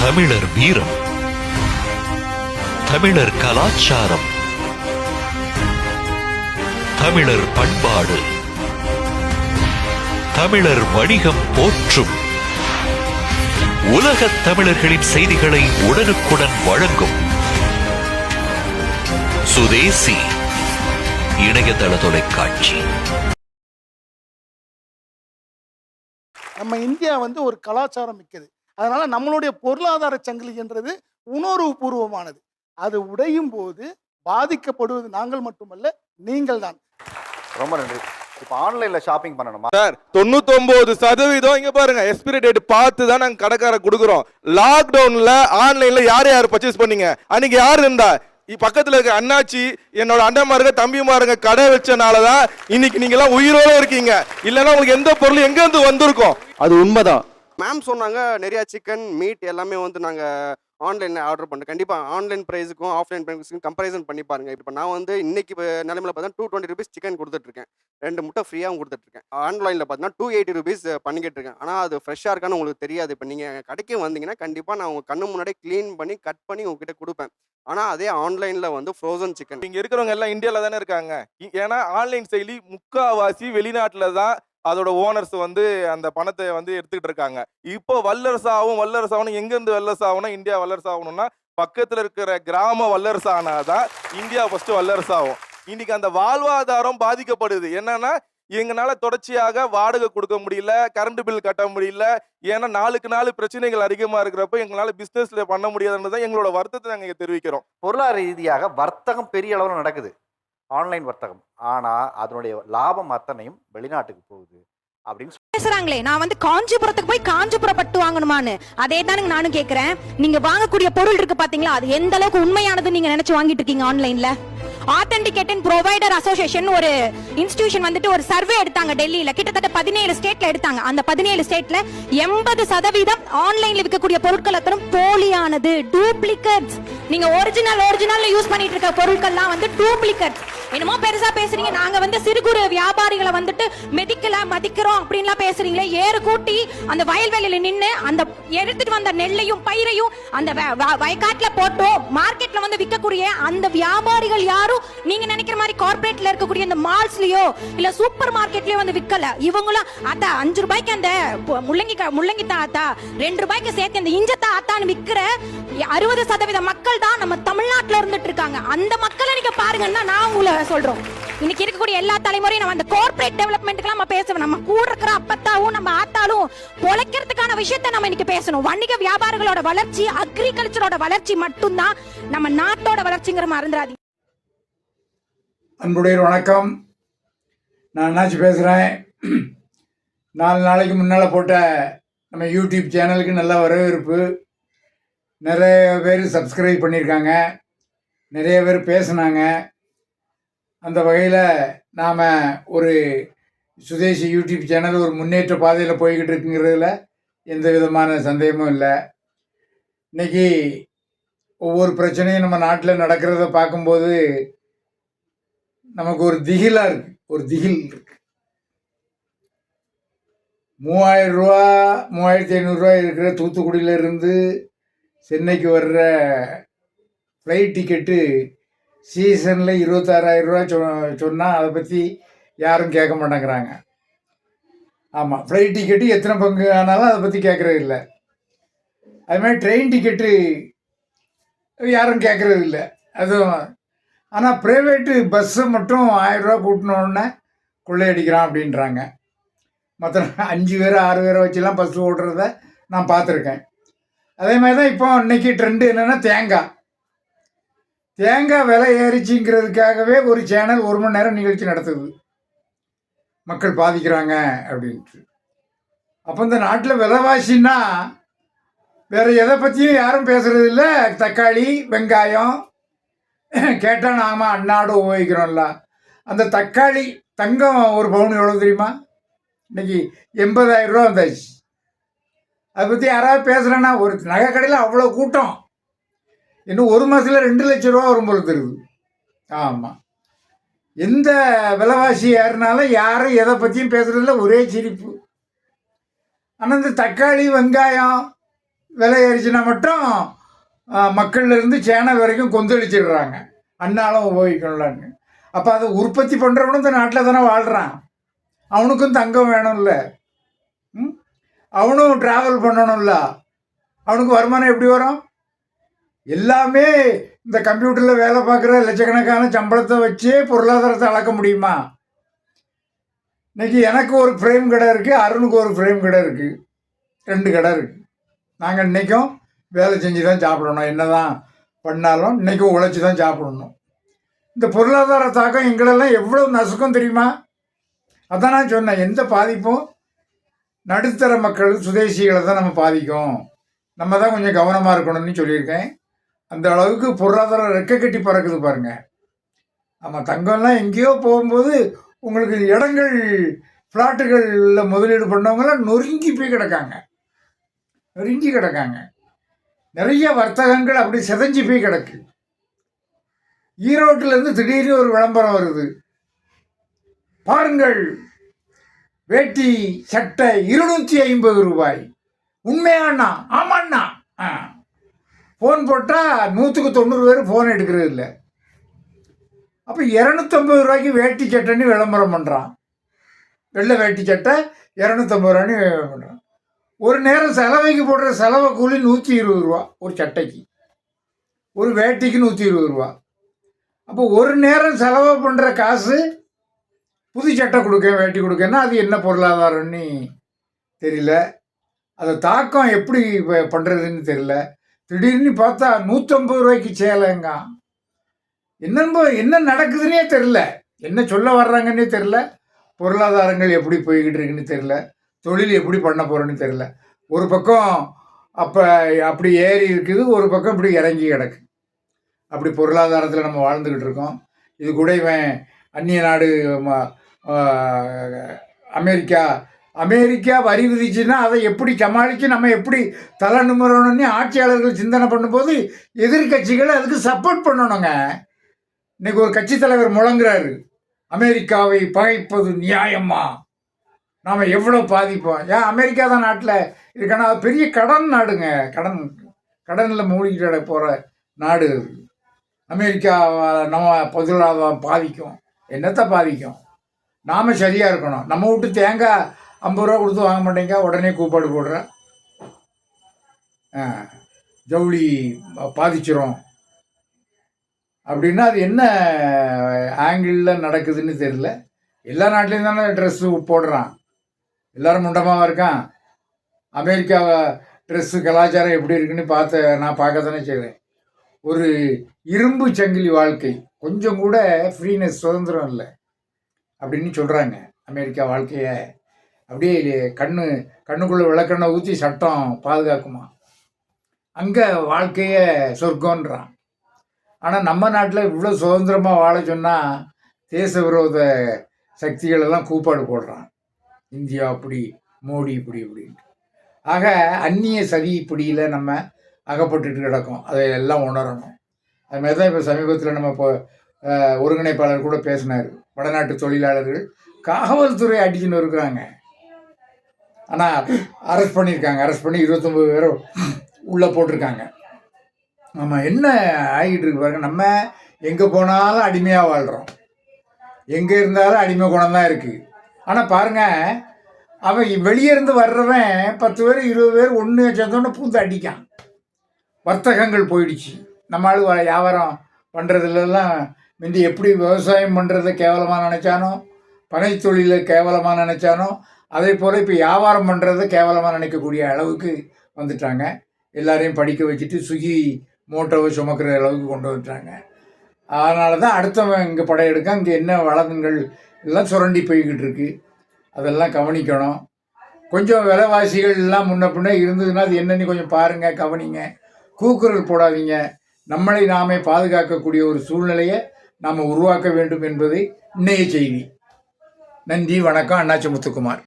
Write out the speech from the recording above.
தமிழர் வீரம், தமிழர் கலாச்சாரம், தமிழர் பண்பாடு, தமிழர் வணிகம் போற்றும் உலகத் தமிழர்களின் செய்திகளை உடனுக்குடன் வழங்கும் சுதேசி இணையதள தொலைக்காட்சி. நம்ம இந்தியா ஒரு கலாச்சாரம் மிக்கது. அதனால நம்மளுடைய பொருளாதார சங்கிலி என்றது உணர்வு பூர்வமானது. அது உடையும் போது பாதிக்கப்படுவது நாங்கள் மட்டுமல்ல, நீங்கள் தான். ரொம்ப நன்றி. இப்போ ஆன்லைன்ல ஷாப்பிங் பண்ணணுமா சார்? 99% இங்க பாருங்க, எக்ஸ்பிரி டேட் பார்த்து தான் நாங்க கடைக்கார கொடுக்குறோம். லாக்டவுன்ல ஆன்லைன்ல யார் பர்ச்சேஸ் பண்ணீங்க? அன்னைக்கு யார் இருந்தா? பக்கத்துல இருக்க அண்ணாச்சி, என்னோட அண்ணன்மாருங்க தம்பிமாருங்க கடை வச்சனாலதான் இன்னைக்கு நீங்க எல்லாம் உயிரோட இருக்கீங்க. இல்லைன்னா உங்களுக்கு எந்த பொருள் எங்க இருந்து வந்திருக்கும்? அது உண்மைதான். மேம் சொன்னாங்க நிறைய சிக்கன் மீட் எல்லாமே நாங்கள் ஆன்லைனில் ஆர்டர் பண்ணுறோம். கண்டிப்பாக ஆன்லைன் ப்ரைஸுக்கும் ஆஃப்லைன் ப்ரைஸுக்கும் கம்பேரிசன் பண்ணி பாருங்கள். இப்போ நான் இன்னைக்கு நிலைமையில் பார்த்தா 220 rupees சிக்கன் கொடுத்துட்ருக்கேன், 2 முட்டை ஃப்ரீயாகவும் கொடுத்துட்ருக்கேன். ஆன்லைனில் பார்த்தீங்கன்னா 280 rupees பண்ணிக்கிட்டு இருக்கேன். ஆனால் அது ஃப்ரெஷ்ஷாக இருக்கான்னு உங்களுக்கு தெரியாது. இப்போ நீங்கள் கடைக்கு வந்தீங்கன்னா கண்டிப்பாக நான் உங்கள் கண்ணு முன்னாடியே க்ளீன் பண்ணி கட் பண்ணி உங்ககிட்ட கொடுப்பேன். ஆனால் அதே ஆன்லைனில் ஃப்ரோசன் சிக்கன். இங்க இருக்கிறவங்க எல்லாம் இந்தியாவில் தானே இருக்காங்க. ஏன்னா ஆன்லைன் செயலி முக்காவாசி வெளிநாட்டில் தான் அதோட ஓனர்ஸ் அந்த பணத்தை எடுத்துக்கிட்டு இருக்காங்க. இப்போ வல்லரசாகவும் எங்க இருந்து வல்லரசு ஆகணும்? இந்தியா வல்லரசு ஆகணும்னா பக்கத்துல இருக்கிற கிராம வல்லரசு ஆனாதான் இந்தியா ஃபர்ஸ்ட் வல்லரசு ஆகும். இன்னைக்கு அந்த வாழ்வாதாரம் பாதிக்கப்படுது. என்னன்னா, எங்களால தொடர்ச்சியாக வாடகை கொடுக்க முடியல, கரண்ட் பில் கட்ட முடியல. ஏன்னா நாளுக்கு நாள் பிரச்சனைகள் அதிகமா இருக்கிறப்ப எங்களால பிசினஸ்ல பண்ண முடியாதுன்றதான் எங்களோட வருத்தத்தை நாங்க தெரிவிக்கிறோம். பொருளாதார ரீதியாக வர்த்தகம் பெரிய அளவில் நடக்குது, ஆன்லைன் வர்த்தகம். ஆனா அதனுடைய லாபம் அத்தனையும் வெளிநாட்டுக்கு போகுது அப்படின்னு பேசுறாங்களே. நான் காஞ்சிபுரத்துக்கு போய் காஞ்சிபுரம் பட்டு வாங்கணுமான்னு, அதே தானுங்க நானும் கேக்குறேன். நீங்க வாங்கக்கூடிய பொருள் இருக்கு பாத்தீங்களா, அது எந்த அளவுக்கு உண்மையானது நீங்க நினைச்சு வாங்கிட்டு இருக்கீங்க ஆன்லைன்ல? ஆத்தென்டிகேட் ப்ரொவைடர் அசோசியேஷன் ஒரு இன்ஸ்டிடியூஷன் ஒரு சர்வே எடுத்தாங்க டெல்லியில. கிட்டத்தட்ட 17 ஸ்டேட்ல எடுத்தாங்க. அந்த 17 ஸ்டேட்ல 80% ஆன்லைன்ல விற்கக்கூடிய பொருட்கள் அத்தனை போலியானது, டூப்ளிகேட்ஸ். நீங்க ஒரிஜினல் யூஸ் பண்ணிட்டு இருக்க பொருட்கள்லாம் டூப்ளிகேட்ஸ். என்னமோ பெருசா பேசுறீங்க. நாங்க சிறு குறு வியாபாரிகளை மதிக்கிறோம் அப்படின்லாம் பேசுறீங்களே. ஏறு கூட்டி அந்த வயல்வெளியில நின்று அந்த எடுத்துட்டு வந்த நெல்லையும் பயிரையும் அந்த வயக்காட்டுல போட்டோ மார்க்கெட்ல விற்கக்கூடிய அந்த வியாபாரிகள் யாரும் நீங்க நினைக்கிற மாதிரி கார்பரேட்ல இருக்கக்கூடிய இந்த மால்ஸ்லயோ இல்ல சூப்பர் மார்க்கெட்லயோ விற்கல. இவங்களும் அத்தா 5 ரூபாய்க்கு அந்த முள்ளங்கி தாத்தா 2 ரூபாய்க்கு சேர்த்து அந்த இஞ்சத்தா அத்தான்னு விற்கிற 60% மக்கள் தான் நம்ம தமிழ்நாட்டுல இருந்துட்டு இருக்காங்க. அந்த மக்களை நீங்க பாருங்கன்னா நான் உங்களை சொல்றோம். இன்னைக்கு இருக்கக்கூடிய எல்லா தலைமுறையும் நம்ம அந்த கார்ப்பரேட் டெவலப்மெண்ட்க்கு நம்ம பேசணும். நம்ம கூட இருக்கிற அப்பத்தாவும் நம்ம ஆத்தாலும் பொழைக்கிறதுக்கான விஷயத்தை நம்ம இன்னைக்கு பேசணும். வணிக வியாபாரங்களோட வளர்ச்சி, அக்ரிகல்ச்சரோட வளர்ச்சி மட்டும்தான் நம்ம நாட்டோட வளர்ச்சிங்கிற மறந்துடாதீங்க. அன்புடைய வணக்கம். நான் அண்ணாச்சி பேசுகிறேன். 4 நாளைக்கு முன்னால் போட்ட நம்ம யூடியூப் சேனலுக்கு நல்ல வரவேற்பு. நிறைய பேர் சப்ஸ்கிரைப் பண்ணியிருக்காங்க, நிறைய பேர் பேசுனாங்க. அந்த வகையில் நாம் ஒரு சுதேசி யூடியூப் சேனல் ஒரு முன்னேற்ற பாதையில் போய்கிட்டு இருக்குங்கிறதுல எந்த விதமான சந்தேகமும் இல்லை. இன்றைக்கி ஒவ்வொரு பிரச்சனையும் நம்ம நாட்டில் நடக்கிறத பார்க்கும்போது நமக்கு ஒரு திகிலாக இருக்குது, ஒரு திகில் இருக்குது. 3000 ரூபா 3500 ரூபா இருக்கிற தூத்துக்குடியிலேருந்து சென்னைக்கு வர்ற ஃப்ளைட் டிக்கெட்டு சீசனில் 26,000 ரூபா சொன்னால் அதை பற்றி யாரும் கேட்க மாட்டேங்கிறாங்க. ஆமாம், ஃப்ளைட் டிக்கெட்டு எத்தனை பங்கு ஆனாலும் அதை பற்றி கேட்குறது இல்லை. அதுமாதிரி ட்ரெயின் டிக்கெட்டு யாரும் கேட்குறது இல்லை. அதுவும் ஆனால் ப்ரைவேட்டு பஸ்ஸை மட்டும் 1000 ரூபா கூட்டினோடனே கொள்ளையடிக்கிறான் அப்படின்றாங்க. மற்ற 5 பேர் 6 பேரை வச்சுலாம் பஸ் ஓட்டுறத நான் பார்த்துருக்கேன். அதே மாதிரி தான் இப்போ இன்றைக்கி ட்ரெண்டு என்னென்னா தேங்காய் விலை ஏறிச்சிங்கிறதுக்காகவே ஒரு சேனல் 1 மணி நேரம் நிகழ்ச்சி நடத்துது, மக்கள் பாதிக்கிறாங்க அப்படின்ட்டு. அப்போ இந்த நாட்டில் விலைவாசின்னா வேறு எதை பற்றியும் யாரும் பேசுகிறது இல்லை. தக்காளி வெங்காயம் கேட்டால் நாம அன்னாடு உபயோகிக்கிறோம்ல. அந்த தக்காளி தங்கம் ஒரு பவுன் எவ்வளோ தெரியுமா? இன்னைக்கு 80,000 ரூபா வந்தாச்சு. அதை பற்றி யாராவது பேசுகிறேன்னா, ஒரு நகை கடையில் அவ்வளோ கூட்டம், இன்னும் 1 மாதத்தில் 2 லட்சம் ரூபா வரும் போல தெரியுது. ஆமாம், எந்த விலைவாசி ஏறினாலும் யாரும் எதை பற்றியும் பேசுகிறதில்ல, ஒரே சிரிப்பு. ஆனால் இந்த தக்காளி வெங்காயம் விலை ஏறிச்சுன்னா மட்டும் மக்கள்லேருந்து சேனல் வரைக்கும் கொந்தளிச்சிடுறாங்க, அன்னாலும் உபயோகிக்கலான்னு. அப்போ அதை உற்பத்தி பண்ணுறவனும் இந்த நாட்டில் தானே வாழ்கிறான், அவனுக்கும் தங்கம் வேணும்ல, அவனும் ட்ராவல் பண்ணணும்ல, அவனுக்கு வருமானம் எப்படி வரும்? எல்லாமே இந்த கம்ப்யூட்டரில் வேலை பார்க்குற லட்சக்கணக்கான சம்பளத்தை வச்சே பொருளாதாரத்தை அளக்க முடியுமா? இன்னைக்கு எனக்கு ஒரு ஃப்ரேம் கடை இருக்குது, அருணுக்கு ஒரு ஃப்ரேம் கடை இருக்குது, 2 கடை இருக்குது. நாங்கள் இன்றைக்கும் வேலை செஞ்சு தான் சாப்பிடணும், என்ன தான் பண்ணாலும் இன்றைக்கும் உழைச்சி தான் சாப்பிடணும். இந்த பொருளாதார தாக்கம் எங்களெல்லாம் எவ்வளோ நசுக்கும் தெரியுமா? அதான் நான் சொன்னேன், எந்த பாதிப்பும் நடுத்தர மக்கள் சுதேசிகளை தான் நம்ம பாதிக்கும், நம்ம தான் கொஞ்சம் கவனமாக இருக்கணும்னு சொல்லியிருக்கேன். அந்த அளவுக்கு பொருளாதாரம் ரெக்க கட்டி பறக்குது பாருங்க. ஆமாம், தங்கம்லாம் எங்கேயோ போகும்போது உங்களுக்கு இடங்கள் ஃப்ளாட்டுகளில் முதலீடு பண்ணவங்களாம் நொறுங்கி போய் கிடக்காங்க, நொறுங்கி கிடக்காங்க. நிறைய வர்த்தகங்கள் அப்படி செதஞ்சு போய் கிடக்கு. ஈரோட்டிலேருந்து திடீர்னு ஒரு விளம்பரம் வருது, பாருங்கள் வேட்டி சட்டை 250 ரூபாய். உண்மையாண்ணா? ஆமாண்ணா. ஃபோன் போட்டால் 100க்கு 90 பேர் ஃபோன் எடுக்கிறது இல்லை. அப்போ 250 ரூபாய்க்கு வேட்டி சட்டைன்னு விளம்பரம் பண்ணுறான். வெள்ளை வேட்டி சட்டை 250 ரூபான்னு பண்ணுறான். ஒரு நேரம் செலவைக்கு போடுற செலவை கூலி 120 ரூபா ஒரு சட்டைக்கு, ஒரு வேட்டிக்கு 120 ரூபா. அப்போ ஒரு நேரம் செலவு பண்ணுற காசு புது சட்டை கொடுக்க வேட்டி கொடுக்கன்னா அது என்ன பொருளாதாரம்னு தெரியல. அதை தாக்கம் எப்படி பண்ணுறதுன்னு தெரியல. திடீர்னு பார்த்தா 150 ரூபாய்க்கு சேலைங்க. என்ன நடக்குதுன்னே தெரில, என்ன சொல்ல வர்றாங்கன்னே தெரில. பொருளாதாரங்கள் எப்படி போய்கிட்டு இருக்குன்னு தெரில, தொழில் எப்படி பண்ண போகிறோன்னு தெரில. ஒரு பக்கம் அப்படி ஏறி இருக்குது, ஒரு பக்கம் இப்படி இறங்கி கிடக்கு. அப்படி பொருளாதாரத்தில் நம்ம வாழ்ந்துக்கிட்டு இருக்கோம். இது கூட இவன் அந்நிய நாடு அமெரிக்கா வரி விதிச்சுன்னா அதை எப்படி சமாளித்து நம்ம எப்படி தலை நிமிரணும்னு ஆட்சியாளர்கள் சிந்தனை பண்ணும்போது எதிர்கட்சிகள் அதுக்கு சப்போர்ட் பண்ணணுங்க. இன்னைக்கு ஒரு கட்சி தலைவர் முழங்குறாரு, அமெரிக்காவை பகைப்பது நியாயமா, நாம் எவ்வளோ பாதிப்போம். ஏன் அமெரிக்கா தான் நாட்டில் இருக்கனா, அது பெரிய கடன் நாடுங்க, கடனில் மூழ்கிட்டு போகிற நாடு. அமெரிக்கா நம்ம பொருளாதாரம் பாதிக்கும், என்னத்தை பாதிக்கும்? நாம் சரியாக இருக்கணும். நம்ம விட்டு தேங்காய் 50 ரூபா கொடுத்து வாங்க மாட்டேங்க, உடனே கூப்பாடு போடுற, ஜவுளி பாதிச்சிரும் அப்படின்னா அது என்ன ஆங்கிளில் நடக்குதுன்னு தெரியல. எல்லா நாட்டிலையும் தானே ட்ரெஸ்ஸு போடுறான், எல்லோரும் முண்டமாக இருக்கான். அமெரிக்கா ட்ரெஸ்ஸு கலாச்சாரம் எப்படி இருக்குன்னு நான் பார்க்க தானே செய்கிறேன். ஒரு இரும்பு சங்கிலி வாழ்க்கை, கொஞ்சம் கூட ஃப்ரீனஸ், சுதந்திரம் இல்லை அப்படின்னு சொல்கிறாங்க. அமெரிக்கா வாழ்க்கையை அப்படியே கண்ணுக்குள்ளே விளக்கெண்ணெய் ஊற்றி சட்டம் பாதுகாக்குமா, அங்கே வாழ்க்கையை சொர்க்கன்றான். ஆனால் நம்ம நாட்டில் இவ்வளோ சுதந்திரமாக வாழ சொன்னால் தேச விரோத சக்திகளெல்லாம் கூப்பாடு போடுறான். இந்தியா அப்படி, மோடி இப்படி இப்படின்ட்டு. ஆக அந்நிய சதி பிடியில் நம்ம அகப்பட்டுட்டு கிடக்கும், அதை எல்லாம் உணரணும். அதுமாதிரி தான் இப்போ சமீபத்தில் நம்ம இப்போ ஒருங்கிணைப்பாளர் கூட பேசினார், வடநாட்டு தொழிலாளர்கள் காவல்துறை அடிச்சுன்னு இருக்கிறாங்க. ஆனால் அரெஸ்ட் பண்ணியிருக்காங்க, அரெஸ்ட் பண்ணி 29 பேரை உள்ளே போட்டிருக்காங்க. நம்ம என்ன ஆகிட்டு இருக்கு பாருங்க, நம்ம எங்கே போனாலும் அடிமையாக வாழ்கிறோம், எங்கே இருந்தாலும் அடிமை குணம் தான் இருக்குது. ஆனால் பாருங்கள், அவன் வெளியே இருந்து வர்றவன் 10 பேர் 20 பேர் ஒன்று சேர்ந்தோன்னே பூந்து அடிக்கான். வர்த்தகங்கள் போயிடுச்சு. நம்மளால வியாபாரம் பண்ணுறதுலாம் முந்தி எப்படி விவசாயம் பண்ணுறதை கேவலமாக நினச்சானோ, பனை தொழிலை கேவலமாக நினச்சானோ, அதே போல் இப்போ வியாபாரம் பண்ணுறதை கேவலமாக நினைக்கக்கூடிய அளவுக்கு வந்துட்டாங்க. எல்லாரையும் படிக்க வச்சுட்டு சுகி மோட்டோவை சுமக்கிற அளவுக்கு கொண்டு வந்துட்டாங்க. அதனால தான் அடுத்தவன் இங்கே படையெடுக்க இங்கே என்ன வளங்கள் எல்லாம் சுரண்டி போய்கிட்டு இருக்கு, அதெல்லாம் கவனிக்கணும். கொஞ்சம் விலைவாசிகள் எல்லாம் முன்ன பின்ன இருந்ததுன்னா அது என்னன்னு கொஞ்சம் பாருங்கள், கவனிங்க, கூக்குரல் போடாதீங்க. நம்மளை நாமே பாதுகாக்கக்கூடிய ஒரு சூழ்நிலையை நாம் உருவாக்க வேண்டும் என்பது இன்றைய செய்தி. நன்றி, வணக்கம். அண்ணாச்சி முத்துக்குமார்.